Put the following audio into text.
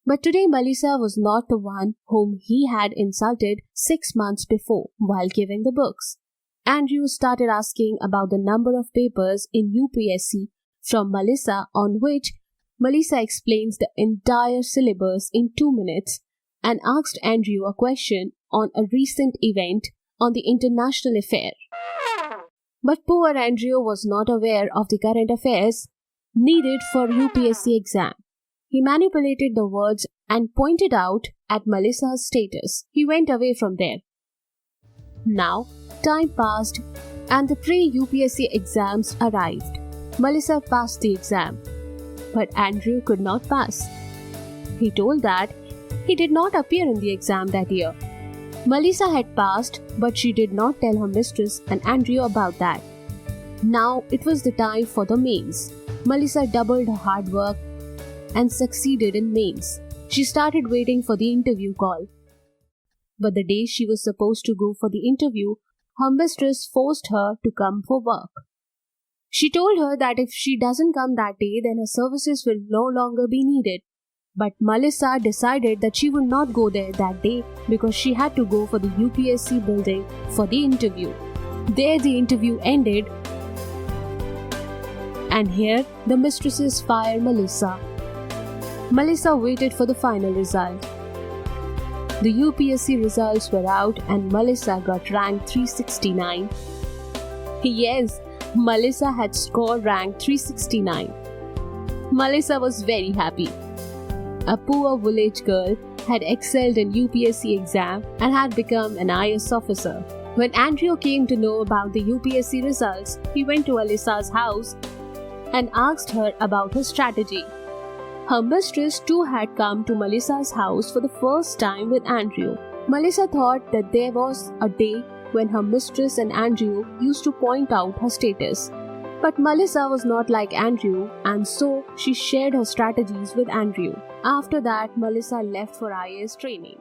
But today Melissa was not the one whom he had insulted 6 months before while giving the books. Andrew started asking about the number of papers in UPSC from Melissa, on which Melissa explains the entire syllabus in 2 minutes and asked Andrew a question on a recent event on the international affair. But poor Andrew was not aware of the current affairs needed for UPSC exam. He manipulated the words and pointed out at Melissa's status. He went away from there. Now, time passed and the pre-UPSC exams arrived. Melissa passed the exam, but Andrew could not pass. He told that he did not appear in the exam that year. Melissa had passed, but she did not tell her mistress and Andrew about that. Now it was the time for the mains. Melissa doubled her hard work and succeeded in mains. She started waiting for the interview call. But the day she was supposed to go for the interview, her mistress forced her to come for work. She told her that if she doesn't come that day, then her services will no longer be needed. But Melissa decided that she would not go there that day because she had to go for the UPSC building for the interview. There the interview ended, and here the mistresses fired Melissa. Melissa waited for the final result. The UPSC results were out and Melissa got ranked 369. Yes, Melissa had scored rank 369. Melissa was very happy. A poor village girl had excelled in UPSC exam and had become an IAS officer. When Andrew came to know about the UPSC results, he went to Alyssa's house and asked her about her strategy. Her mistress too had come to Melissa's house for the first time with Andrew. Melissa thought that there was a day when her mistress and Andrew used to point out her status. But Melissa was not like Andrew, and so she shared her strategies with Andrew. After that, Melissa left for IAS training.